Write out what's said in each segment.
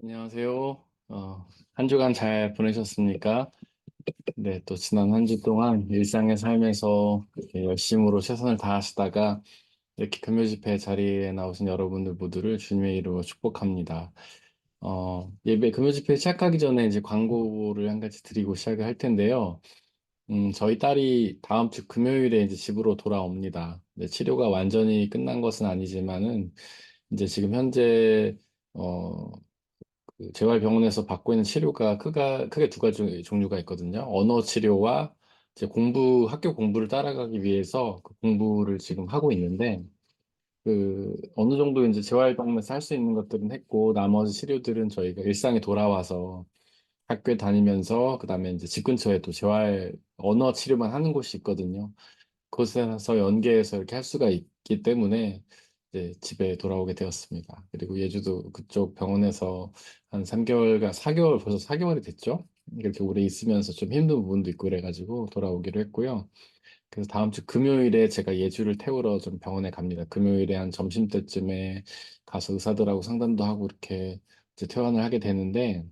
안녕하세요. 한 주간 잘 보내셨습니까? 네, 또 지난 한 주 동안 일상의 삶에서 이렇게 열심으로 최선을 다하시다가 이렇게 금요 집회 자리에 나오신 여러분들 모두를 주님의 이름으로 축복합니다. 예배 금요 집회 시작하기 전에 이제 광고를 한 가지 드리고 시작을 할 텐데요. 저희 딸이 다음 주 금요일에 이제 집으로 돌아옵니다. 네, 치료가 완전히 끝난 것은 아니지만은 이제 지금 현재 어, 그 재활병원에서 받고 있는 치료가 크게 두 가지 종류가 있거든요. 언어 치료와 이제 학교 공부를 따라가기 위해서 그 공부를 지금 하고 있는데, 그 어느 정도 이제 재활병원에서 할 수 있는 것들은 했고, 나머지 치료들은 저희가 일상에 돌아와서 학교에 다니면서, 그다음에 이제 집 근처에 또 재활 언어 치료만 하는 곳이 있거든요. 그곳에서 연계해서 이렇게 할 수가 있기 때문에 이제 집에 돌아오게 되었습니다. 그리고 예주도 그쪽 병원에서 한 3개월가 4개월 벌써 4개월이 됐죠. 이렇게 오래 있으면서 좀 힘든 부분도 있고 그래가지고 돌아오기로 했고요. 그래서 다음 주 금요일에 제가 예주를 태우러 좀 병원에 갑니다. 금요일에 한 점심때쯤에 가서 의사들하고 상담도 하고 이렇게 이제 퇴원을 하게 되는데,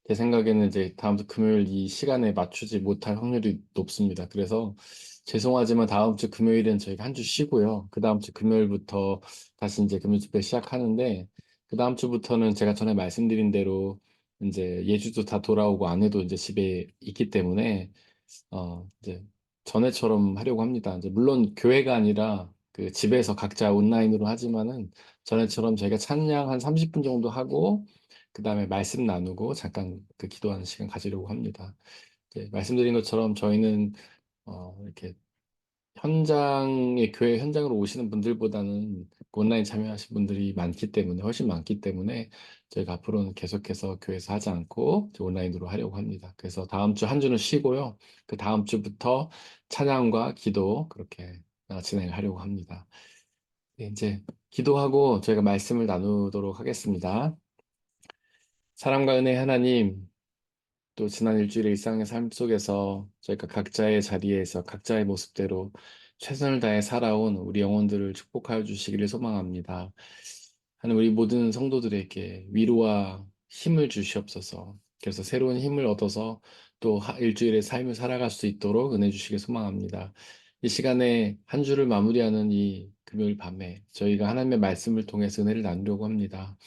제 생각에는 이제 다음 주 금요일 이 시간에 맞추지 못할 확률이 높습니다. 그래서 죄송하지만 다음 주 금요일은 저희가 한 주 쉬고요. 그 다음 주 금요일부터 다시 이제 금요 집회 시작하는데, 그 다음 주부터는 제가 전에 말씀드린 대로 이제 예주도 다 돌아오고 아내도 이제 집에 있기 때문에 이제 전에처럼 하려고 합니다. 이제 물론 교회가 아니라 그 집에서 각자 온라인으로 하지만은 전에처럼 저희가 찬양 한 30분 정도 하고 그다음에 말씀 나누고 잠깐 그 기도하는 시간 가지려고 합니다. 이제 말씀드린 것처럼 저희는 이렇게 교회 현장으로 오시는 분들보다는 온라인 참여하신 분들이 많기 때문에, 훨씬 많기 때문에 저희가 앞으로는 계속해서 교회에서 하지 않고 이제 온라인으로 하려고 합니다. 그래서 다음 주 한 주는 쉬고요. 그 다음 주부터 찬양과 기도 그렇게 진행을 하려고 합니다. 네, 이제 기도하고 저희가 말씀을 나누도록 하겠습니다. 사랑과 은혜 하나님, 또 지난 일주일의 일상의 삶 속에서 저희가 각자의 자리에서 각자의 모습대로 최선을 다해 살아온 우리 영혼들을 축복하여 주시기를 소망합니다. 하나님, 우리 모든 성도들에게 위로와 힘을 주시옵소서. 그래서 새로운 힘을 얻어서 또 일주일의 삶을 살아갈 수 있도록 은혜 주시길 소망합니다. 이 시간에 한 주를 마무리하는 이 금요일 밤에 저희가 하나님의 말씀을 통해서 은혜를 나누려고 합니다.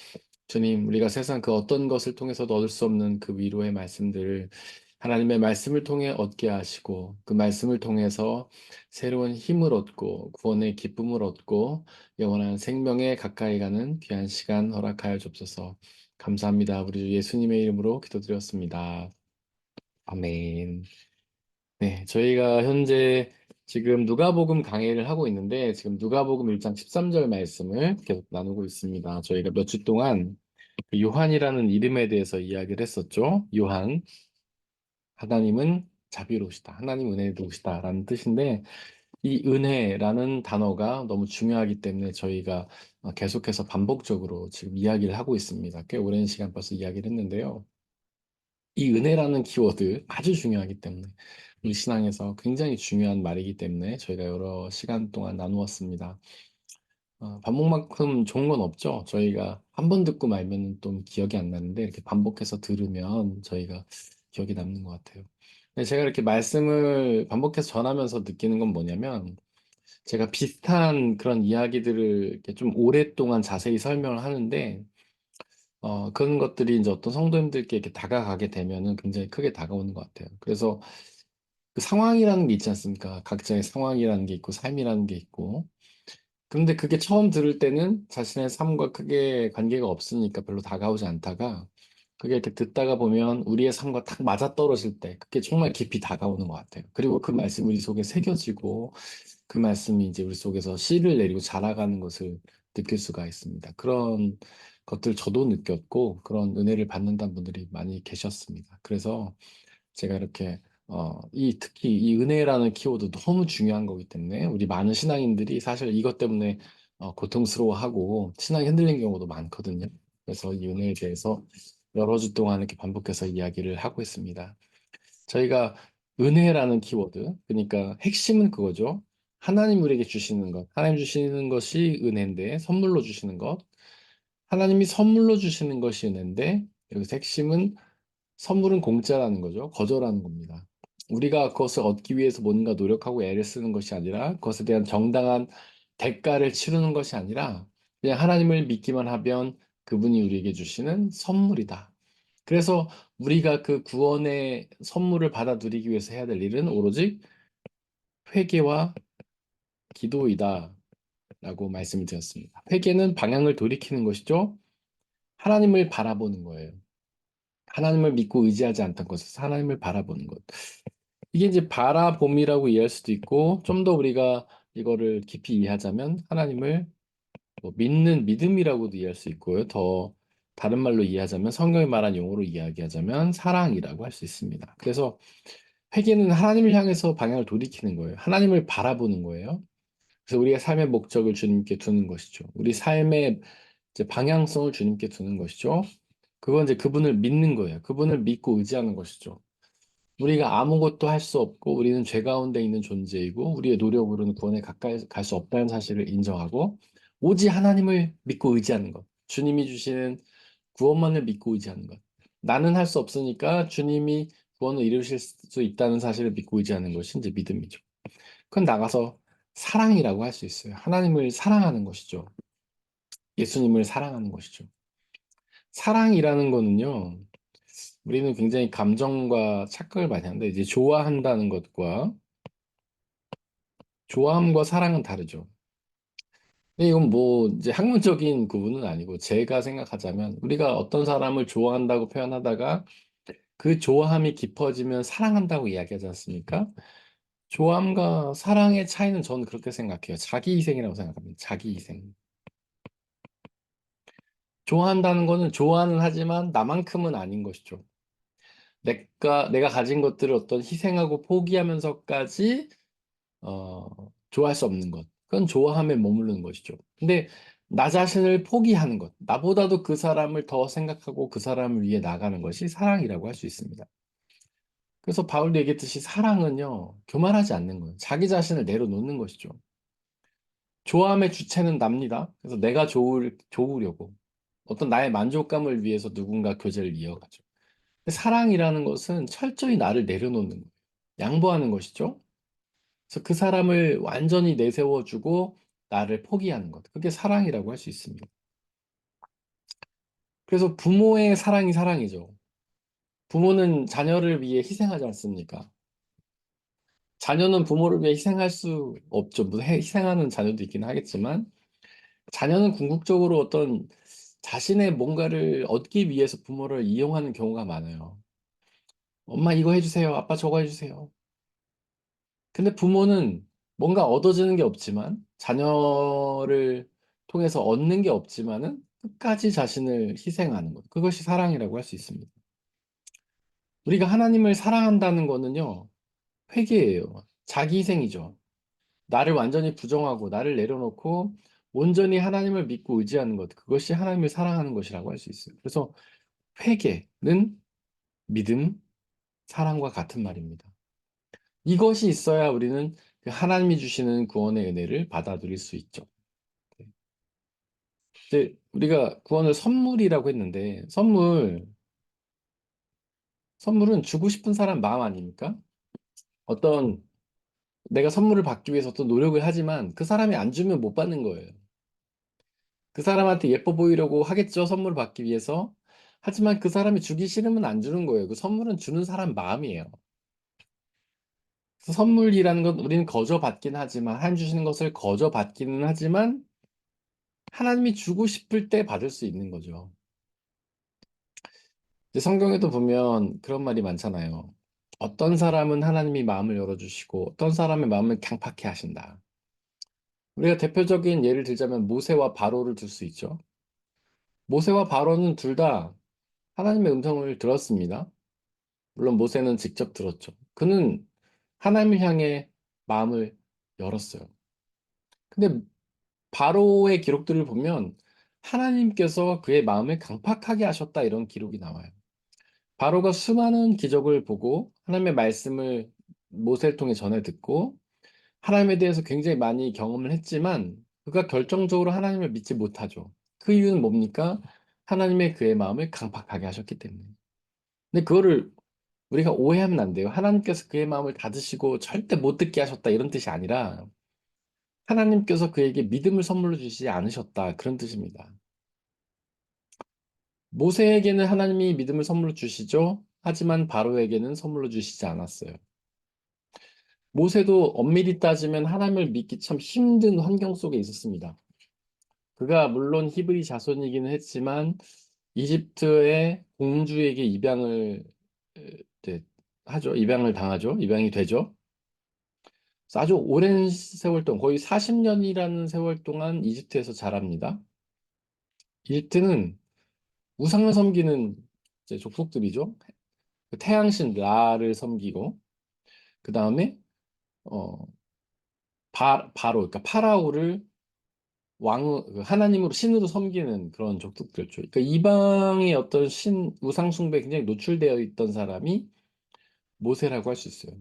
주님, 우리가 세상 그 어떤 것을 통해서도 얻을 수 없는 그 위로의 말씀들을 하나님의 말씀을 통해 얻게 하시고, 그 말씀을 통해서 새로운 힘을 얻고, 구원의 기쁨을 얻고, 영원한 생명에 가까이 가는 귀한 시간 허락하여 주옵소서. 감사합니다. 우리 주 예수님의 이름으로 기도드렸습니다. 아멘. 네, 저희가 현재 지금 누가복음 강해를 하고 있는데, 지금 누가복음 1장 13절 말씀을 계속 나누고 있습니다. 저희가 몇 주 동안 그 요한이라는 이름에 대해서 이야기를 했었죠. 요한, 하나님은 자비로우시다. 하나님 은혜로우시다라는 뜻인데, 이 은혜라는 단어가 너무 중요하기 때문에 저희가 계속해서 반복적으로 지금 이야기를 하고 있습니다. 꽤 오랜 시간 벌써 이야기를 했는데요. 이 은혜라는 키워드 아주 중요하기 때문에 우리 신앙에서 굉장히 중요한 말이기 때문에 저희가 여러 시간 동안 나누었습니다. 반복만큼 좋은 건 없죠. 저희가 한 번 듣고 말면 또 기억이 안 나는데 이렇게 반복해서 들으면 저희가 기억이 남는 것 같아요. 근데 제가 이렇게 말씀을 반복해서 전하면서 느끼는 건 뭐냐면 제가 비슷한 그런 이야기들을 이렇게 좀 오랫동안 자세히 설명을 하는데 그런 것들이 이제 어떤 성도님들께 이렇게 다가가게 되면은 굉장히 크게 다가오는 것 같아요. 그래서 그 상황이라는 게 있지 않습니까? 각자의 상황이라는 게 있고 삶이라는 게 있고 근데 그게 처음 들을 때는 자신의 삶과 크게 관계가 없으니까 별로 다가오지 않다가 그게 이렇게 듣다가 보면 우리의 삶과 딱 맞아떨어질 때 그게 정말 깊이 다가오는 것 같아요. 그리고 그 말씀이 우리 속에 새겨지고 그 말씀이 이제 우리 속에서 씨를 내리고 자라가는 것을 느낄 수가 있습니다. 그런 것들 저도 느꼈고 그런 은혜를 받는다는 분들이 많이 계셨습니다. 그래서 제가 이렇게 특히 이 은혜라는 키워드 너무 중요한 거기 때문에 우리 많은 신앙인들이 사실 이것 때문에 고통스러워하고 신앙이 흔들리는 경우도 많거든요. 그래서 이 은혜에 대해서 여러 주 동안 이렇게 반복해서 이야기를 하고 있습니다. 저희가 은혜라는 키워드, 그러니까 핵심은 그거죠. 하나님 우리에게 주시는 것, 하나님 주시는 것이 은혜인데 선물로 주시는 것. 하나님이 선물로 주시는 것이 은혜인데 여기서 핵심은 선물은 공짜라는 거죠. 거저라는 겁니다. 우리가 그것을 얻기 위해서 뭔가 노력하고 애를 쓰는 것이 아니라 그것에 대한 정당한 대가를 치르는 것이 아니라 그냥 하나님을 믿기만 하면 그분이 우리에게 주시는 선물이다. 그래서 우리가 그 구원의 선물을 받아 누리기 위해서 해야 될 일은 오로지 회개와 기도이다. 라고 말씀을 드렸습니다. 회개는 방향을 돌이키는 것이죠. 하나님을 바라보는 거예요. 하나님을 믿고 의지하지 않던 것에서 하나님을 바라보는 것. 이게 이제 바라봄이라고 이해할 수도 있고, 좀 더 우리가 이거를 깊이 이해하자면 하나님을 뭐 믿는 믿음이라고도 이해할 수 있고요. 더 다른 말로 이해하자면 성경이 말한 용어로 이야기하자면 사랑이라고 할 수 있습니다. 그래서 회개는 하나님을 향해서 방향을 돌이키는 거예요. 하나님을 바라보는 거예요. 그래서 우리의 삶의 목적을 주님께 두는 것이죠. 우리 삶의 이제 방향성을 주님께 두는 것이죠. 그건 이제 그분을 믿는 거예요. 그분을 믿고 의지하는 것이죠. 우리가 아무것도 할 수 없고 우리는 죄 가운데 있는 존재이고 우리의 노력으로는 구원에 가까이 갈 수 없다는 사실을 인정하고 오직 하나님을 믿고 의지하는 것. 주님이 주시는 구원만을 믿고 의지하는 것. 나는 할 수 없으니까 주님이 구원을 이루실 수 있다는 사실을 믿고 의지하는 것이 이제 믿음이죠. 그건 나가서 사랑이라고 할 수 있어요. 하나님을 사랑하는 것이죠. 예수님을 사랑하는 것이죠. 사랑이라는 거는요, 우리는 굉장히 감정과 착각을 많이 하는데, 이제 좋아한다는 것과 좋아함과 사랑은 다르죠. 근데 이건 뭐, 이제 학문적인 구분은 아니고, 제가 생각하자면, 우리가 어떤 사람을 좋아한다고 표현하다가, 그 좋아함이 깊어지면 사랑한다고 이야기하지 않습니까? 좋아함과 사랑의 차이는 저는 그렇게 생각해요. 자기 희생이라고 생각합니다. 자기 희생. 좋아한다는 거는 좋아는 하지만 나만큼은 아닌 것이죠. 내가 가진 것들을 어떤 희생하고 포기하면서까지 좋아할 수 없는 것. 그건 좋아함에 머무르는 것이죠. 근데 나 자신을 포기하는 것. 나보다도 그 사람을 더 생각하고 그 사람을 위해 나가는 것이 사랑이라고 할 수 있습니다. 그래서 바울도 얘기했듯이 사랑은요, 교만하지 않는 거예요. 자기 자신을 내려놓는 것이죠. 좋아함의 주체는 납니다. 그래서 내가 좋으려고 어떤 나의 만족감을 위해서 누군가 교제를 이어가죠. 사랑이라는 것은 철저히 나를 내려놓는 거예요. 양보하는 것이죠. 그래서 그 사람을 완전히 내세워주고 나를 포기하는 것. 그게 사랑이라고 할 수 있습니다. 그래서 부모의 사랑이 사랑이죠. 부모는 자녀를 위해 희생하지 않습니까? 자녀는 부모를 위해 희생할 수 없죠. 물론 희생하는 자녀도 있긴 하겠지만, 자녀는 궁극적으로 어떤 자신의 뭔가를 얻기 위해서 부모를 이용하는 경우가 많아요. 엄마 이거 해주세요. 아빠 저거 해주세요. 근데 부모는 뭔가 얻어지는 게 없지만, 자녀를 통해서 얻는 게 없지만은 끝까지 자신을 희생하는 것. 그것이 사랑이라고 할 수 있습니다. 우리가 하나님을 사랑한다는 거는요, 회개예요. 자기 희생이죠. 나를 완전히 부정하고, 나를 내려놓고, 온전히 하나님을 믿고 의지하는 것. 그것이 하나님을 사랑하는 것이라고 할 수 있어요. 그래서 회개는 믿음, 사랑과 같은 말입니다. 이것이 있어야 우리는 그 하나님이 주시는 구원의 은혜를 받아들일 수 있죠. 네. 이제 우리가 구원을 선물이라고 했는데 선물은 주고 싶은 사람 마음 아닙니까? 어떤 내가 선물을 받기 위해서 어떤 노력을 하지만 그 사람이 안 주면 못 받는 거예요. 그 사람한테 예뻐 보이려고 하겠죠, 선물을 받기 위해서. 하지만 그 사람이 주기 싫으면 안 주는 거예요. 그 선물은 주는 사람 마음이에요. 그래서 선물이라는 건 우리는 거저 받긴 하지만, 하나님 주시는 것을 거저 받기는 하지만, 하나님이 주고 싶을 때 받을 수 있는 거죠. 이제 성경에도 보면 그런 말이 많잖아요. 어떤 사람은 하나님이 마음을 열어주시고, 어떤 사람의 마음을 강팍해 하신다. 우리가 대표적인 예를 들자면 모세와 바로를 들 수 있죠. 모세와 바로는 둘 다 하나님의 음성을 들었습니다. 물론 모세는 직접 들었죠. 그는 하나님을 향해 마음을 열었어요. 근데 바로의 기록들을 보면 하나님께서 그의 마음을 강팍하게 하셨다 이런 기록이 나와요. 바로가 수많은 기적을 보고 하나님의 말씀을 모세를 통해 전해 듣고 하나님에 대해서 굉장히 많이 경험을 했지만 그가 결정적으로 하나님을 믿지 못하죠. 그 이유는 뭡니까? 하나님의 그의 마음을 강팍하게 하셨기 때문에. 근데 그거를 우리가 오해하면 안 돼요. 하나님께서 그의 마음을 닫으시고 절대 못 듣게 하셨다 이런 뜻이 아니라 하나님께서 그에게 믿음을 선물로 주시지 않으셨다 그런 뜻입니다. 모세에게는 하나님이 믿음을 선물로 주시죠. 하지만 바로에게는 선물로 주시지 않았어요. 모세도 엄밀히 따지면 하나님을 믿기 참 힘든 환경 속에 있었습니다. 그가 물론 히브리 자손이기는 했지만 이집트의 공주에게 입양을 이제 하죠. 입양을 당하죠. 입양이 되죠. 그래서 아주 오랜 세월 동안 거의 40년이라는 세월 동안 이집트에서 자랍니다. 이집트는 우상을 섬기는 이제 족속들이죠. 그 태양신 라를 섬기고 그 다음에 어 바로 그러니까 파라오를 그 하나님으로 신으로 섬기는 그런 족속들죠. 그러니까 이방의 어떤 우상 숭배에 굉장히 노출되어 있던 사람이 모세라고 할 수 있어요.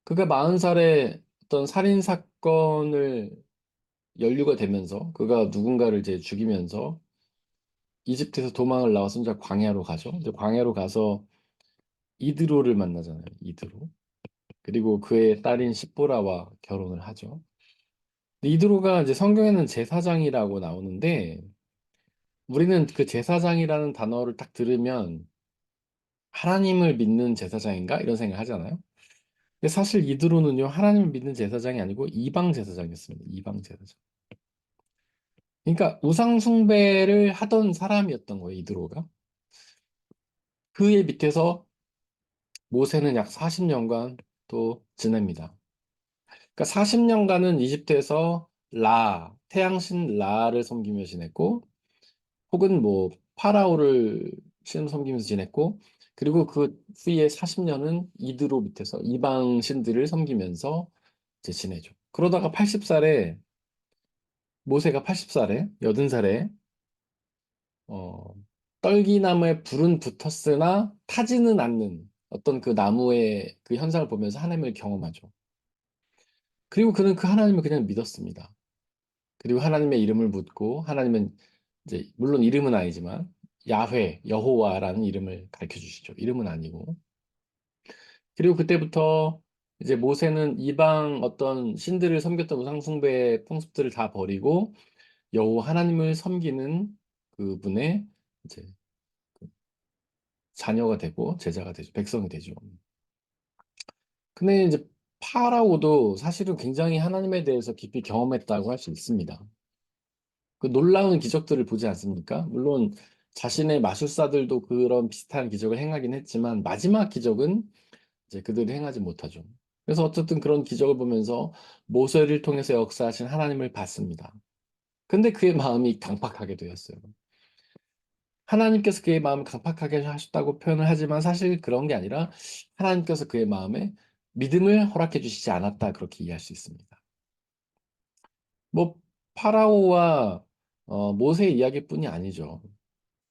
그가 40살에 어떤 살인 사건을 연루가 되면서 그가 누군가를 이제 죽이면서 이집트에서 도망을 나와서 이제 광야로 가죠. 이제 광야로 가서 이드로를 만나잖아요. 이드로. 그리고 그의 딸인 십보라와 결혼을 하죠. 근데 이드로가 이제 성경에는 제사장이라고 나오는데 우리는 그 제사장이라는 단어를 딱 들으면 하나님을 믿는 제사장인가? 이런 생각을 하잖아요. 근데 사실 이드로는요, 하나님을 믿는 제사장이 아니고 이방 제사장이었습니다. 이방 제사장. 그러니까 우상 숭배를 하던 사람이었던 거예요, 이드로가. 그의 밑에서 모세는 약 40년간 또 지냅니다. 그러니까 40년간은 이집트에서 태양신 라를 섬기며 지냈고, 혹은 뭐 파라오를 신 섬기면서 지냈고, 그리고 그 후에 40년은 이드로 밑에서 이방 신들을 섬기면서 이제 지내죠. 그러다가 80살에 모세가 80살에 80살에 어, 떨기나무에 불은 붙었으나 타지는 않는 어떤 그 나무의 그 현상을 보면서 하나님을 경험하죠. 그리고 그는 그 하나님을 그냥 믿었습니다. 그리고 하나님의 이름을 묻고 하나님은 이제 물론 이름은 아니지만 야훼, 여호와라는 이름을 가르쳐 주시죠. 이름은 아니고. 그리고 그때부터 이제 모세는 이방 어떤 신들을 섬겼던 우상 숭배 풍습들을 다 버리고 여호와 하나님을 섬기는 그분의 이제 자녀가 되고 제자가 되죠. 백성이 되죠. 근데 이제 파라오도 사실은 굉장히 하나님에 대해서 깊이 경험했다고 할 수 있습니다. 그 놀라운 기적들을 보지 않습니까? 물론 자신의 마술사들도 그런 비슷한 기적을 행하긴 했지만 마지막 기적은 이제 그들이 행하지 못하죠. 그래서 어쨌든 그런 기적을 보면서 모세를 통해서 역사하신 하나님을 봤습니다. 근데 그의 마음이 강팍하게 되었어요. 하나님께서 그의 마음을 강팍하게 하셨다고 표현을 하지만 사실 그런 게 아니라 하나님께서 그의 마음에 믿음을 허락해 주시지 않았다 그렇게 이해할 수 있습니다. 뭐 파라오와 모세의 이야기뿐이 아니죠.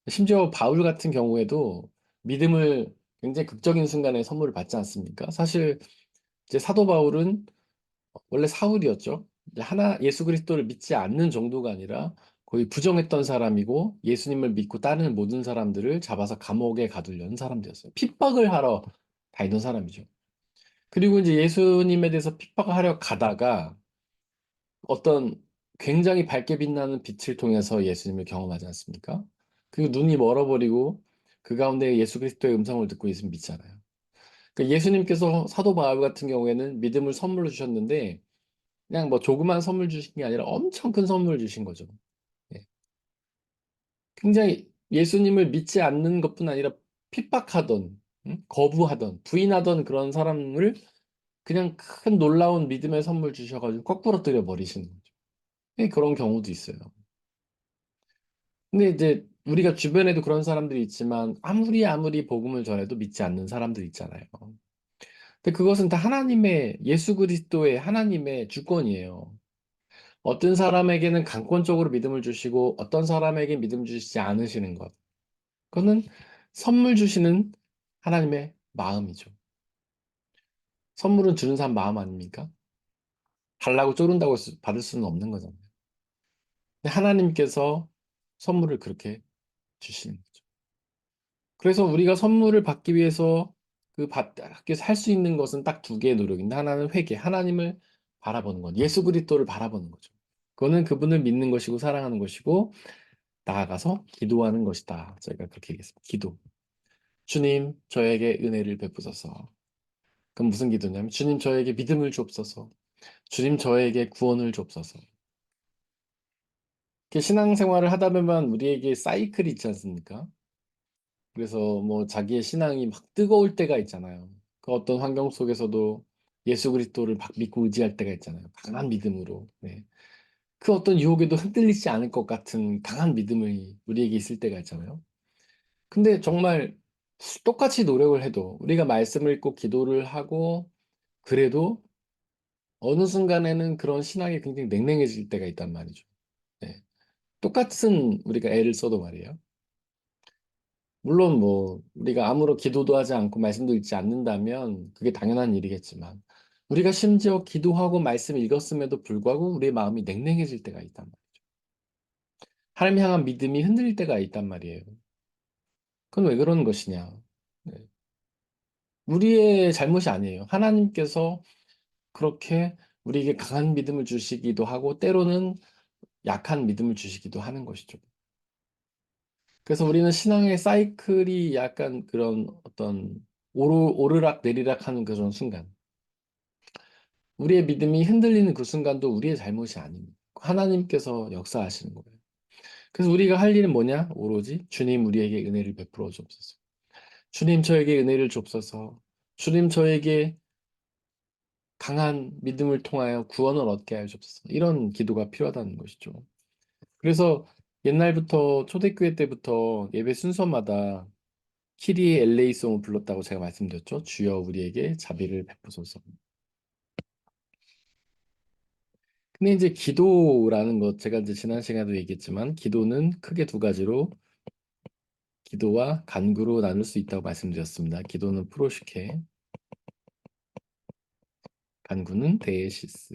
심지어 바울 같은 경우에도 믿음을 굉장히 극적인 순간에 선물을 받지 않습니까? 사실 이제 사도 바울은 원래 사울이었죠. 이제 예수 그리스도를 믿지 않는 정도가 아니라 거의 부정했던 사람이고 예수님을 믿고 따르는 모든 사람들을 잡아서 감옥에 가두려는 사람들이었어요. 핍박을 하러 다니던 사람이죠. 그리고 이제 예수님에 대해서 핍박을 하려 가다가 어떤 굉장히 밝게 빛나는 빛을 통해서 예수님을 경험하지 않습니까? 그리고 눈이 멀어버리고 그 가운데 예수 그리스도의 음성을 듣고 예수님 믿잖아요. 그러니까 예수님께서 사도 바울 같은 경우에는 믿음을 선물로 주셨는데 그냥 뭐 조그만 선물 주신 게 아니라 엄청 큰 선물 주신 거죠. 예. 굉장히 예수님을 믿지 않는 것뿐 아니라 핍박하던, 거부하던, 부인하던 그런 사람을 그냥 큰 놀라운 믿음의 선물 주셔가지고 거꾸로 때려 버리시는 거죠. 예, 그런 경우도 있어요. 근데 이제 우리가 주변에도 그런 사람들이 있지만 아무리 복음을 전해도 믿지 않는 사람들 있잖아요. 근데 그것은 다 예수 그리스도의 하나님의 주권이에요. 어떤 사람에게는 강권적으로 믿음을 주시고 어떤 사람에게 믿음 주시지 않으시는 것. 그거는 선물 주시는 하나님의 마음이죠. 선물은 주는 사람 마음 아닙니까? 달라고 쪼른다고 해서 받을 수는 없는 거잖아요. 근데 하나님께서 선물을 그렇게 주시는 거죠. 그래서 우리가 선물을 받기 위해서 받기 위해서 할 수 있는 것은 딱 두 개의 노력인데 하나는 회개, 하나님을 바라보는 것, 예수 그리스도를 바라보는 거죠. 그거는 그분을 믿는 것이고 사랑하는 것이고 나아가서 기도하는 것이다. 저희가 그렇게 얘기했습니다. 기도. 주님, 저에게 은혜를 베푸소서. 그럼 무슨 기도냐면 주님, 저에게 믿음을 주옵소서. 주님, 저에게 구원을 주옵소서. 이렇게 신앙생활을 하다 보면 우리에게 사이클이 있지 않습니까? 그래서 뭐 자기의 신앙이 막 뜨거울 때가 있잖아요. 그 어떤 환경 속에서도 예수 그리스도를 막 믿고 의지할 때가 있잖아요. 강한 믿음으로. 네. 그 어떤 유혹에도 흔들리지 않을 것 같은 강한 믿음이 우리에게 있을 때가 있잖아요. 근데 정말 똑같이 노력을 해도 우리가 말씀을 읽고 기도를 하고 그래도 어느 순간에는 그런 신앙이 굉장히 냉랭해질 때가 있단 말이죠. 네. 똑같은 우리가 애를 써도 말이에요. 물론 뭐 우리가 아무런 기도도 하지 않고 말씀도 읽지 않는다면 그게 당연한 일이겠지만 우리가 심지어 기도하고 말씀 읽었음에도 불구하고 우리의 마음이 냉랭해질 때가 있단 말이에요. 하나님 향한 믿음이 흔들릴 때가 있단 말이에요. 그건 왜 그런 것이냐? 네. 우리의 잘못이 아니에요. 하나님께서 그렇게 우리에게 강한 믿음을 주시기도 하고 때로는 약한 믿음을 주시기도 하는 것이죠. 그래서 우리는 신앙의 사이클이 약간 그런 어떤 오르락 내리락 하는 그런 순간, 우리의 믿음이 흔들리는 그 순간도 우리의 잘못이 아닙니다. 하나님께서 역사하시는 거예요. 그래서 우리가 할 일은 뭐냐? 오로지 주님 우리에게 은혜를 베풀어 주옵소서. 주님 저에게 은혜를 주옵소서. 주님 저에게 강한 믿음을 통하여 구원을 얻게 하여 주옵소서. 이런 기도가 필요하다는 것이죠. 그래서 옛날부터 초대교회 때부터 예배 순서마다 키리의 엘레이송을 불렀다고 제가 말씀드렸죠. 주여 우리에게 자비를 베푸소서. 근데 이제 기도라는 것, 제가 이제 지난 시간에도 얘기했지만, 기도는 크게 두 가지로 기도와 간구로 나눌 수 있다고 말씀드렸습니다. 기도는 프로시케, 간구는 데에시스.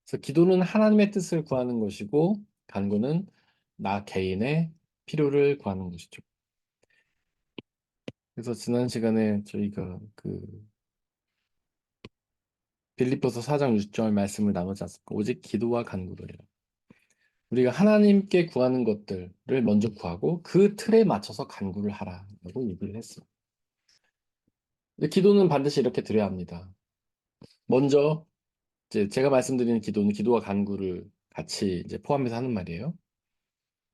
그래서 기도는 하나님의 뜻을 구하는 것이고, 간구는 나 개인의 필요를 구하는 것이죠. 그래서 지난 시간에 저희가 빌립보서 4장 6절 말씀을 나누지 않습니까? 오직 기도와 간구로 해라. 우리가 하나님께 구하는 것들을 먼저 구하고 그 틀에 맞춰서 간구를 하라라고 얘기를 했어요. 근데 기도는 반드시 이렇게 드려야 합니다. 먼저 이제 제가 말씀드리는 기도는 기도와 간구를 같이 이제 포함해서 하는 말이에요.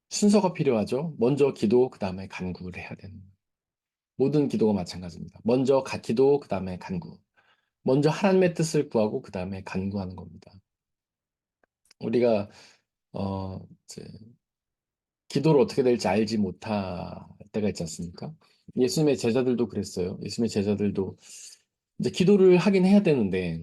순서가 필요하죠. 먼저 기도, 그 다음에 간구를 해야 되는 거예요. 모든 기도가 마찬가지입니다. 먼저 기도, 그 다음에 간구. 먼저 하나님의 뜻을 구하고 그 다음에 간구하는 겁니다. 우리가 이제 기도를 어떻게 될지 알지 못할 때가 있지 않습니까? 예수님의 제자들도 그랬어요. 예수님의 제자들도 이제 기도를 하긴 해야 되는데,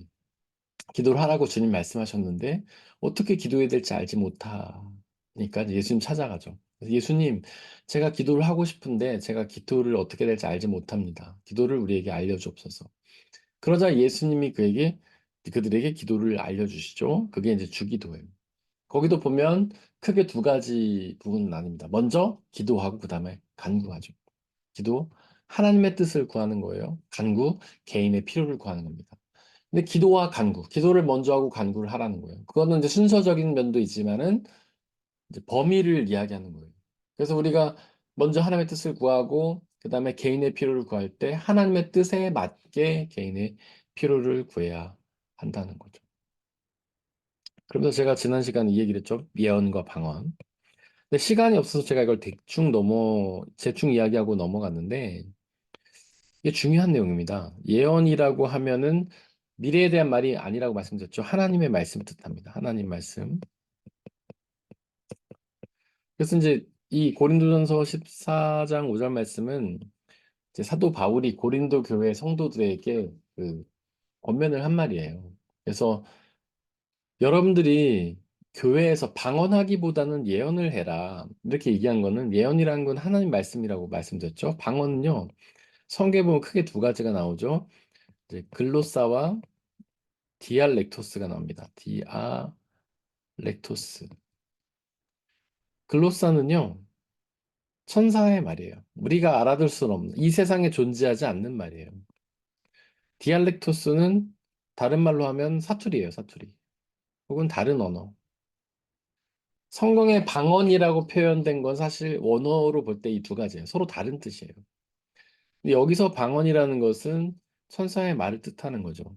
기도를 하라고 주님 말씀하셨는데, 어떻게 기도해야 될지 알지 못하니까 이제 예수님 찾아가죠. 그래서 예수님, 제가 기도를 하고 싶은데, 제가 기도를 어떻게 될지 알지 못합니다. 기도를 우리에게 알려주옵소서. 그러자 예수님이 그들에게 기도를 알려주시죠. 그게 이제 주기도예요. 거기도 보면 크게 두 가지 부분은 나뉩니다. 먼저 기도하고 그 다음에 간구하죠. 기도, 하나님의 뜻을 구하는 거예요. 간구, 개인의 필요를 구하는 겁니다. 근데 기도와 간구, 기도를 먼저 하고 간구를 하라는 거예요. 그거는 이제 순서적인 면도 있지만은 이제 범위를 이야기하는 거예요. 그래서 우리가 먼저 하나님의 뜻을 구하고 그 다음에 개인의 필요를 구할 때 하나님의 뜻에 맞게 개인의 필요를 구해야 한다는 거죠. 그러면서 제가 지난 시간에 이 얘기를 했죠. 예언과 방언. 근데 시간이 없어서 제가 이걸 대충 이야기하고 넘어갔는데, 이게 중요한 내용입니다. 예언이라고 하면은 미래에 대한 말이 아니라고 말씀드렸죠. 하나님의 말씀을 뜻합니다. 하나님 말씀. 그래서 이제 이 고린도전서 14장 5절 말씀은 이제 사도 바울이 고린도 교회 성도들에게 권면을 한 말이에요. 그래서 여러분들이 교회에서 방언하기보다는 예언을 해라. 이렇게 얘기한 거는 예언이라는 건 하나님 말씀이라고 말씀드렸죠. 방언은요. 성경에 보면 크게 두 가지가 나오죠. 이제 글로사와 디알렉토스가 나옵니다. 렉토스. 글로사는요, 천사의 말이에요. 우리가 알아들 수는 없는, 이 세상에 존재하지 않는 말이에요. 디알렉토스는 다른 말로 하면 사투리예요, 사투리. 혹은 다른 언어. 성경에 방언이라고 표현된 건 사실 원어로 볼 때 이 두 가지예요. 서로 다른 뜻이에요. 근데 여기서 방언이라는 것은 천사의 말을 뜻하는 거죠.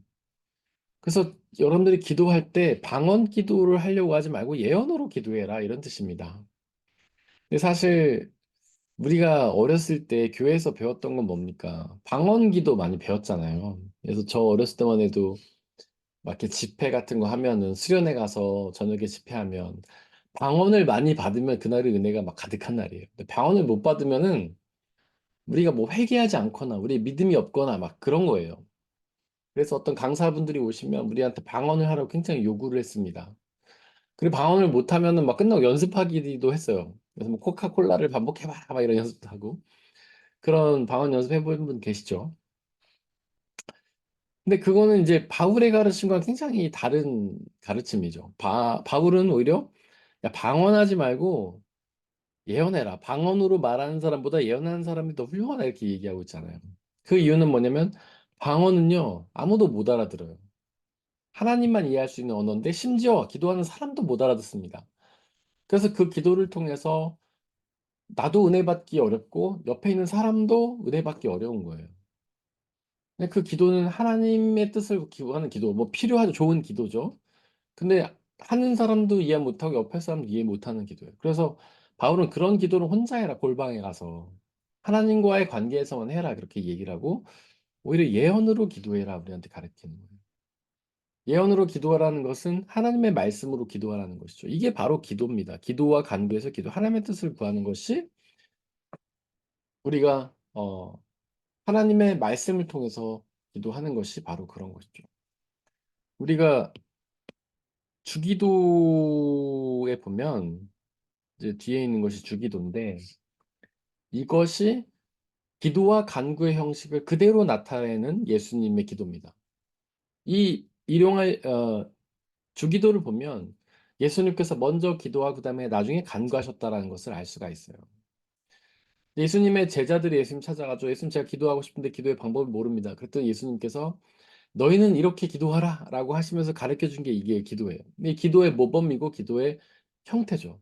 그래서 여러분들이 기도할 때 방언 기도를 하려고 하지 말고 예언으로 기도해라 이런 뜻입니다. 근데 사실 우리가 어렸을 때 교회에서 배웠던 건 뭡니까? 방언 기도 많이 배웠잖아요. 그래서 저 어렸을 때만 해도 막 이렇게 집회 같은 거 하면은 수련회 가서 저녁에 집회하면 방언을 많이 받으면 그날의 은혜가 막 가득한 날이에요. 근데 방언을 못 받으면은 우리가 뭐 회개하지 않거나 우리 믿음이 없거나 막 그런 거예요. 그래서 어떤 강사분들이 오시면 우리한테 방언을 하라고 굉장히 요구를 했습니다. 그리고 방언을 못하면은 막 끝나고 연습하기도 했어요. 그래서 뭐 코카콜라를 반복해봐라 막 이런 연습도 하고 그런 방언 연습해본 분 계시죠? 근데 그거는 이제 바울의 가르침과 굉장히 다른 가르침이죠. 바울은 오히려 야, 방언하지 말고 예언해라. 방언으로 말하는 사람보다 예언하는 사람이 더 훌륭하다 이렇게 얘기하고 있잖아요. 그 이유는 뭐냐면 방언은요 아무도 못 알아들어요. 하나님만 이해할 수 있는 언어인데 심지어 기도하는 사람도 못 알아듣습니다. 그래서 그 기도를 통해서 나도 은혜 받기 어렵고 옆에 있는 사람도 은혜 받기 어려운 거예요. 근데 그 기도는 하나님의 뜻을 기도하는 기도, 뭐 필요하죠. 좋은 기도죠. 근데 하는 사람도 이해 못하고 옆에 사람도 이해 못하는 기도예요. 그래서 바울은 그런 기도를 혼자 해라, 골방에 가서. 하나님과의 관계에서만 해라, 그렇게 얘기를 하고, 오히려 예언으로 기도해라, 우리한테 가르치는 거예요. 예언으로 기도하라는 것은 하나님의 말씀으로 기도하라는 것이죠. 이게 바로 기도입니다. 기도와 간구에서 기도, 하나님의 뜻을 구하는 것이 우리가, 하나님의 말씀을 통해서 기도하는 것이 바로 그런 것이죠. 우리가 주기도에 보면, 이제 뒤에 있는 것이 주기도인데, 이것이 기도와 간구의 형식을 그대로 나타내는 예수님의 기도입니다. 이 일용할 주기도를 보면 예수님께서 먼저 기도하고 그다음에 나중에 간구하셨다라는 것을 알 수가 있어요. 예수님의 제자들이 예수님 찾아가지고 예수님 제가 기도하고 싶은데 기도의 방법을 모릅니다. 그랬더니 예수님께서 너희는 이렇게 기도하라 라고 하시면서 가르쳐 준 게 이게 기도예요. 이 기도의 모범이고 기도의 형태죠.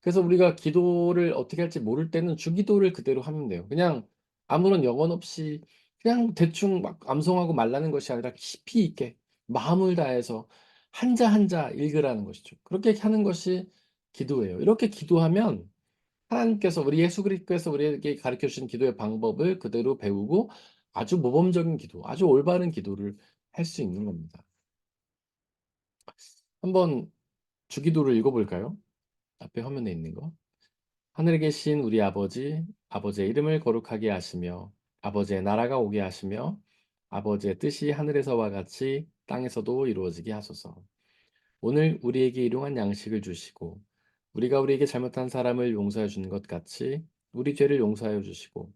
그래서 우리가 기도를 어떻게 할지 모를 때는 주기도를 그대로 하면 돼요. 그냥 아무런 영혼 없이 그냥 대충 막 암송하고 말라는 것이 아니라 깊이 있게 마음을 다해서 한자 한자 읽으라는 것이죠. 그렇게 하는 것이 기도예요. 이렇게 기도하면 하나님께서 우리 예수 그리스도께서 우리에게 가르쳐 주신 기도의 방법을 그대로 배우고 아주 모범적인 기도, 아주 올바른 기도를 할 수 있는 겁니다. 한번 주기도를 읽어볼까요? 앞에 화면에 있는 거. 하늘에 계신 우리 아버지, 아버지의 이름을 거룩하게 하시며, 아버지의 나라가 오게 하시며, 아버지의 뜻이 하늘에서와 같이 땅에서도 이루어지게 하소서. 오늘 우리에게 일용할 양식을 주시고, 우리가 우리에게 잘못한 사람을 용서해 주는 것 같이 우리 죄를 용서하여 주시고,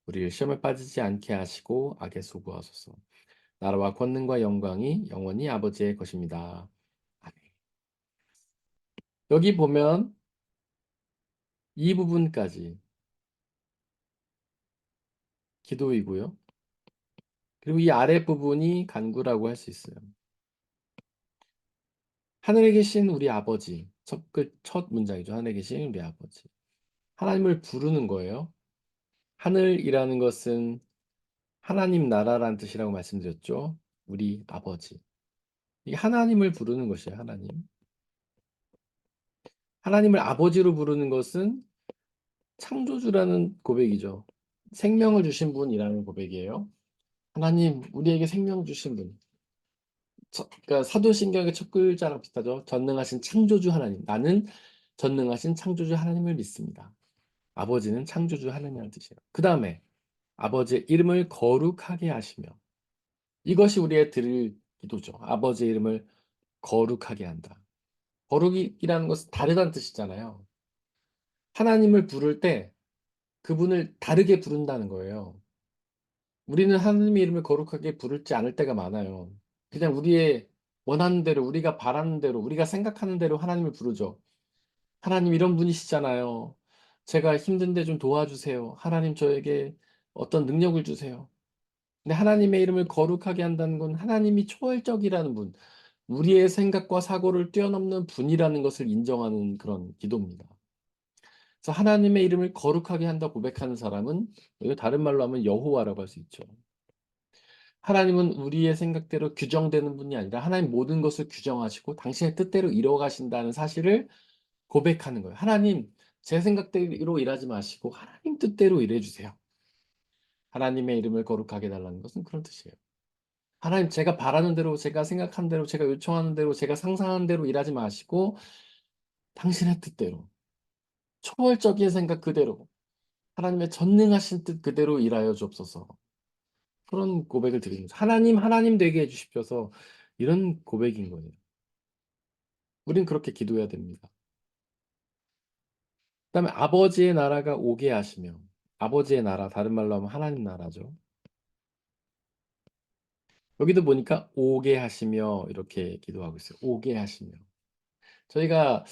우리를 시험에 빠지지 않게 하시고 악에 소구하소서. 나라와 권능과 영광이 영원히 아버지의 것입니다. 아멘. 여기 보면 이 부분까지 기도이고요. 그리고 이 아랫 부분이 간구라고 할 수 있어요. 하늘에 계신 우리 아버지. 첫 문장이죠. 하늘에 계신 우리 아버지. 하나님을 부르는 거예요. 하늘이라는 것은 하나님 나라라는 뜻이라고 말씀드렸죠. 우리 아버지. 이 하나님을 부르는 것이에요. 하나님. 하나님을 아버지로 부르는 것은 창조주라는 고백이죠. 생명을 주신 분이라는 고백이에요. 하나님, 우리에게 생명 주신 분. 그러니까 사도신경의 첫 글자랑 비슷하죠. 전능하신 창조주 하나님. 나는 전능하신 창조주 하나님을 믿습니다. 아버지는 창조주 하나님이라는 뜻이에요. 그 다음에 아버지의 이름을 거룩하게 하시며 이것이 우리의 드릴 기도죠. 아버지의 이름을 거룩하게 한다. 거룩이라는 것은 다르다는 뜻이잖아요. 하나님을 부를 때 그분을 다르게 부른다는 거예요. 우리는 하나님의 이름을 거룩하게 부를지 않을 때가 많아요. 그냥 우리의 원하는 대로, 우리가 바라는 대로, 우리가 생각하는 대로 하나님을 부르죠. 하나님 이런 분이시잖아요. 제가 힘든데 좀 도와주세요. 하나님 저에게 어떤 능력을 주세요. 근데 하나님의 이름을 거룩하게 한다는 건 하나님이 초월적이라는 분, 우리의 생각과 사고를 뛰어넘는 분이라는 것을 인정하는 그런 기도입니다. 그래서 하나님의 이름을 거룩하게 한다 고백하는 사람은, 이거 다른 말로 하면 여호와라고 할 수 있죠. 하나님은 우리의 생각대로 규정되는 분이 아니라 하나님 모든 것을 규정하시고 당신의 뜻대로 이루어가신다는 사실을 고백하는 거예요. 하나님, 제 생각대로 일하지 마시고 하나님 뜻대로 일해 주세요. 하나님의 이름을 거룩하게 해달라는 것은 그런 뜻이에요. 하나님, 제가 바라는 대로, 제가 생각한 대로, 제가 요청하는 대로, 제가 상상하는 대로 일하지 마시고 당신의 뜻대로, 초월적인 생각 그대로, 하나님의 전능하신 뜻 그대로 일하여 주옵소서. 그런 고백을 드리는 거죠. 하나님, 하나님 되게 해주십시오서 이런 고백인 거예요. 우린 그렇게 기도해야 됩니다. 그다음에 아버지의 나라가 오게 하시며, 아버지의 나라, 다른 말로 하면 하나님 나라죠. 여기도 보니까 오게 하시며 이렇게 기도하고 있어요. 오게 하시며. 저희가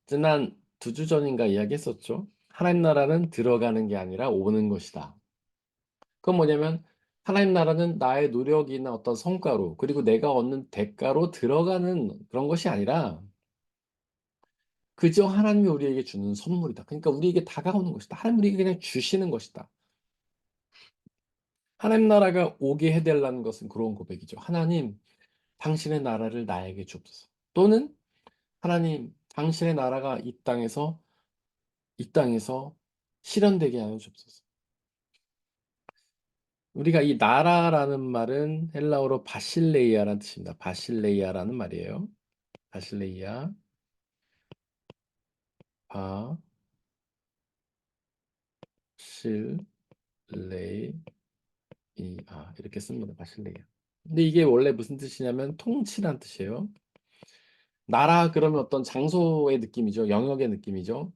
지난 2주 전인가 이야기했었죠. 하나님 나라는 들어가는 게 아니라 오는 것이다. 그건 뭐냐면 하나님 나라는 나의 노력이나 어떤 성과로, 그리고 내가 얻는 대가로 들어가는 그런 것이 아니라 그저 하나님이 우리에게 주는 선물이다. 그러니까 우리에게 다가오는 것이다. 하나님 우리에게 그냥 주시는 것이다. 하나님 나라가 오게 해달라는 것은 그런 고백이죠. 하나님, 당신의 나라를 나에게 주옵소서. 또는 하나님, 당신의 나라가 이 땅에서 실현되게 하여 주옵소서. 우리가 이 나라라는 말은 헬라어로 바실레이아라는 뜻입니다. 바실레이아라는 말이에요. 바실레이아, 바실레이아 이렇게 씁니다. 바실레이아. 근데 이게 원래 무슨 뜻이냐면 통치란 뜻이에요. 나라 그러면 어떤 장소의 느낌이죠. 영역의 느낌이죠.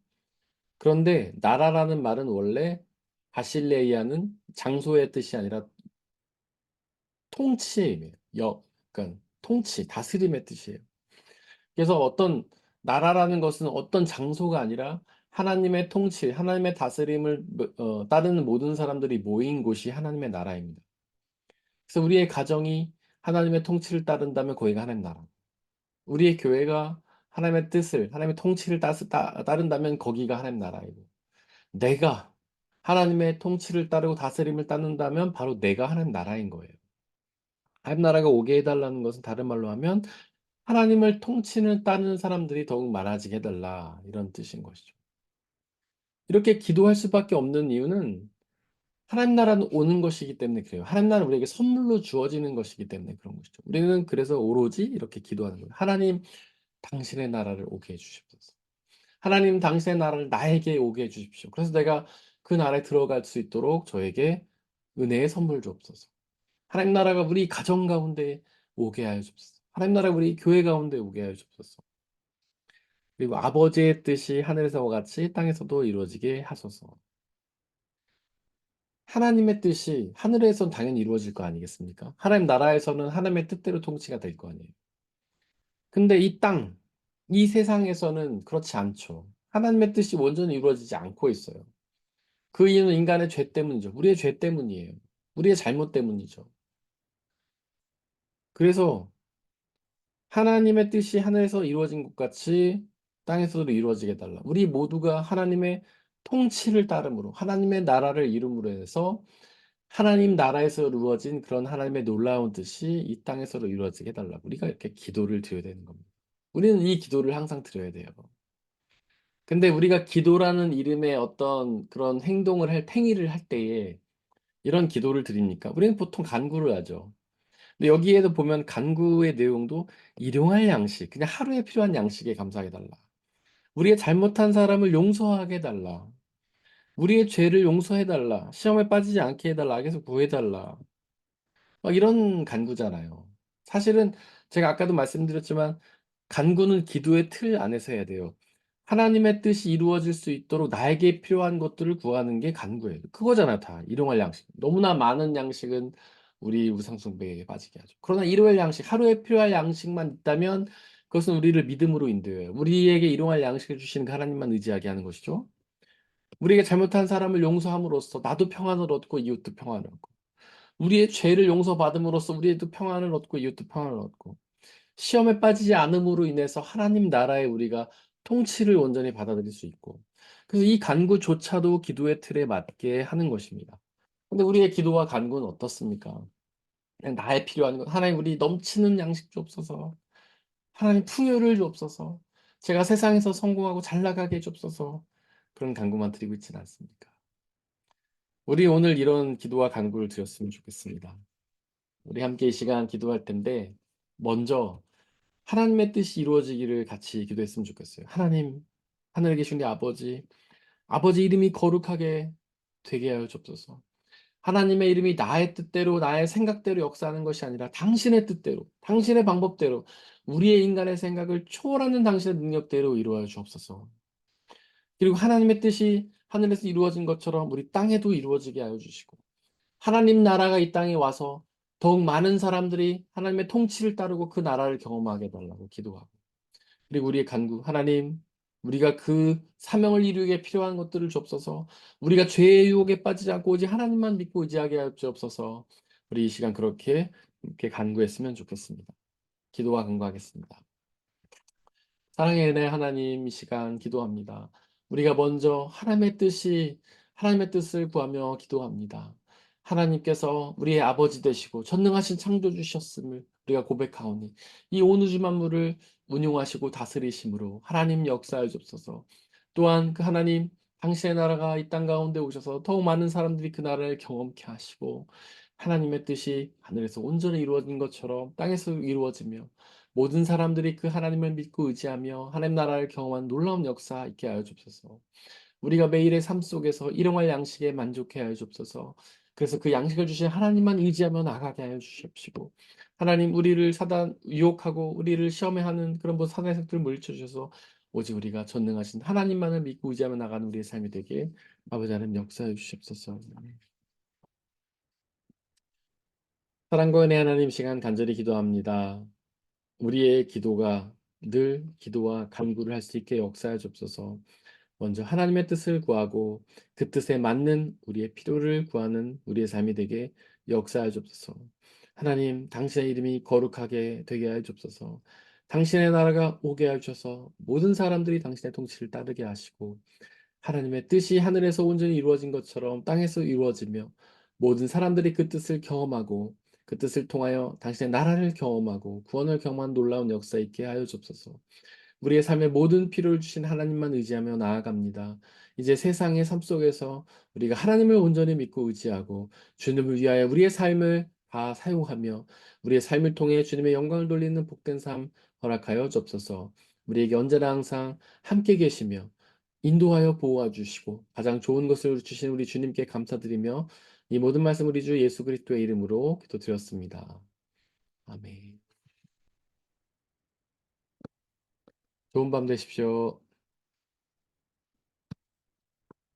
그런데 나라라는 말은 원래 바실레이아는 장소의 뜻이 아니라 통치의 의미예요. 그러니까 통치, 다스림의 뜻이에요. 그래서 어떤 나라라는 것은 어떤 장소가 아니라 하나님의 통치, 하나님의 다스림을 따르는 모든 사람들이 모인 곳이 하나님의 나라입니다. 그래서 우리의 가정이 하나님의 통치를 따른다면 거기가 하나님 나라. 우리의 교회가 하나님의 뜻을, 하나님의 통치를 따른다면 거기가 하나님 나라이고, 내가 하나님의 통치를 따르고 다스림을 따른다면 바로 내가 하나님 나라인 거예요. 하나님 나라가 오게 해달라는 것은 다른 말로 하면 하나님을 통치는 따르는 사람들이 더욱 많아지게 해달라 이런 뜻인 것이죠. 이렇게 기도할 수밖에 없는 이유는 하나님 나라는 오는 것이기 때문에 그래요. 하나님 나라는 우리에게 선물로 주어지는 것이기 때문에 그런 것이죠. 우리는 그래서 오로지 이렇게 기도하는 거예요. 하나님, 당신의 나라를 오게 해주십시오. 하나님, 당신의 나라를 나에게 오게 해주십시오. 그래서 내가 그 나라에 들어갈 수 있도록 저에게 은혜의 선물 주옵소서. 하나님 나라가 우리 가정 가운데 오게 하여 주옵소서. 하나님 나라가 우리 교회 가운데 오게 하여 주옵소서. 그리고 아버지의 뜻이 하늘에서와 같이 땅에서도 이루어지게 하소서. 하나님의 뜻이 하늘에선 당연히 이루어질 거 아니겠습니까? 하나님 나라에서는 하나님의 뜻대로 통치가 될 거 아니에요. 근데 이 땅, 이 세상에서는 그렇지 않죠. 하나님의 뜻이 온전히 이루어지지 않고 있어요. 그 이유는 인간의 죄 때문이죠. 우리의 죄 때문이에요. 우리의 잘못 때문이죠. 그래서 하나님의 뜻이 하늘에서 이루어진 것 같이 땅에서도 이루어지게 해달라. 우리 모두가 하나님의 통치를 따름으로, 하나님의 나라를 이름으로 해서 하나님 나라에서 이루어진 그런 하나님의 놀라운 뜻이 이 땅에서도 이루어지게 해달라. 우리가 이렇게 기도를 드려야 되는 겁니다. 우리는 이 기도를 항상 드려야 돼요. 근데 우리가 기도라는 이름의 어떤 그런 행위를 할 때에 이런 기도를 드립니까? 우리는 보통 간구를 하죠. 근데 여기에도 보면 간구의 내용도 일용할 양식, 그냥 하루에 필요한 양식에 감사해 달라. 우리의 잘못한 사람을 용서하게 해달라. 우리의 죄를 용서해 달라. 시험에 빠지지 않게 해달라. 악에서 구해 달라. 막 이런 간구잖아요. 사실은 제가 아까도 말씀드렸지만 간구는 기도의 틀 안에서 해야 돼요. 하나님의 뜻이 이루어질 수 있도록 나에게 필요한 것들을 구하는 게 간구예요. 그거잖아, 다. 일용할 양식. 너무나 많은 양식은 우리 우상숭배에 빠지게 하죠. 그러나 일용할 양식, 하루에 필요할 양식만 있다면 그것은 우리를 믿음으로 인도해요. 우리에게 일용할 양식을 주시는 그 하나님만 의지하게 하는 것이죠. 우리에게 잘못한 사람을 용서함으로써 나도 평안을 얻고 이웃도 평안을 얻고, 우리의 죄를 용서받음으로써 우리도 평안을 얻고 이웃도 평안을 얻고, 시험에 빠지지 않음으로 인해서 하나님 나라에 우리가 통치를 온전히 받아들일 수 있고, 그래서 이 간구조차도 기도의 틀에 맞게 하는 것입니다. 근데 우리의 기도와 간구는 어떻습니까? 그냥 나의 필요한 것, 하나님 우리 넘치는 양식 주옵소서, 하나님 풍요를 주옵소서, 제가 세상에서 성공하고 잘 나가게 해주옵소서, 그런 간구만 드리고 있지는 않습니까? 우리 오늘 이런 기도와 간구를 드렸으면 좋겠습니다. 우리 함께 이 시간 기도할 텐데 먼저 하나님의 뜻이 이루어지기를 같이 기도했으면 좋겠어요. 하나님, 하늘에 계신 우리 아버지, 아버지 이름이 거룩하게 되게 하여 주옵소서. 하나님의 이름이 나의 뜻대로, 나의 생각대로 역사하는 것이 아니라 당신의 뜻대로, 당신의 방법대로, 우리의 인간의 생각을 초월하는 당신의 능력대로 이루어 주옵소서. 그리고 하나님의 뜻이 하늘에서 이루어진 것처럼 우리 땅에도 이루어지게 하여 주시고, 하나님 나라가 이 땅에 와서 더욱 많은 사람들이 하나님의 통치를 따르고 그 나라를 경험하게 해달라고 기도하고, 그리고 우리의 간구, 하나님, 우리가 그 사명을 이루기에 필요한 것들을 주옵소서. 우리가 죄의 유혹에 빠지지 않고 오직 하나님만 믿고 의지하게 하여 주옵소서. 우리 이 시간 그렇게 간구했으면 좋겠습니다. 기도와 간구하겠습니다. 사랑의 은혜 하나님, 이 시간 기도합니다. 우리가 먼저 하나님의 뜻을 구하며 기도합니다. 하나님께서 우리의 아버지 되시고 전능하신 창조주셨음을 우리가 고백하오니 이 온 우주 만물을 운용하시고 다스리심으로 하나님 역사해 주옵소서. 또한 그 하나님, 당신의 나라가 이 땅 가운데 오셔서 더욱 많은 사람들이 그 나라를 경험케 하시고 하나님의 뜻이 하늘에서 온전히 이루어진 것처럼 땅에서 이루어지며 모든 사람들이 그 하나님을 믿고 의지하며 하나님 나라를 경험한 놀라운 역사 있게 하여 주옵소서. 우리가 매일의 삶 속에서 일용할 양식에 만족해 하여 주옵소서. 그래서 그 양식을 주신 하나님만 의지하며 나가게 하여 주십시고, 하나님 우리를 사단 유혹하고 우리를 시험에 하는 그런 모든 사단의 색들을 물리쳐 주셔서 오직 우리가 전능하신 하나님만을 믿고 의지하며 나가는 우리의 삶이 되게 아버지 하나님 역사해 주십소서. 사랑과 은혜 하나님, 시간 간절히 기도합니다. 우리의 기도가 늘 기도와 간구를 할 수 있게 역사해 주옵소서. 먼저 하나님의 뜻을 구하고 그 뜻에 맞는 우리의 필요를 구하는 우리의 삶이 되게 역사하여 주옵소서. 하나님, 당신의 이름이 거룩하게 되게 하여 주옵소서. 당신의 나라가 오게 하여 주셔서 모든 사람들이 당신의 통치를 따르게 하시고 하나님의 뜻이 하늘에서 온전히 이루어진 것처럼 땅에서 이루어지며 모든 사람들이 그 뜻을 경험하고 그 뜻을 통하여 당신의 나라를 경험하고 구원을 경험한 놀라운 역사 있게 하여 주옵소서. 우리의 삶의 모든 필요를 주신 하나님만 의지하며 나아갑니다. 이제 세상의 삶 속에서 우리가 하나님을 온전히 믿고 의지하고 주님을 위하여 우리의 삶을 다 사용하며 우리의 삶을 통해 주님의 영광을 돌리는 복된 삶 허락하여 주옵소서. 우리에게 언제나 항상 함께 계시며 인도하여 보호해 주시고 가장 좋은 것을 주신 우리 주님께 감사드리며 이 모든 말씀 우리 주 예수 그리스도의 이름으로 기도드렸습니다. 아멘. 좋은 밤 되십시오.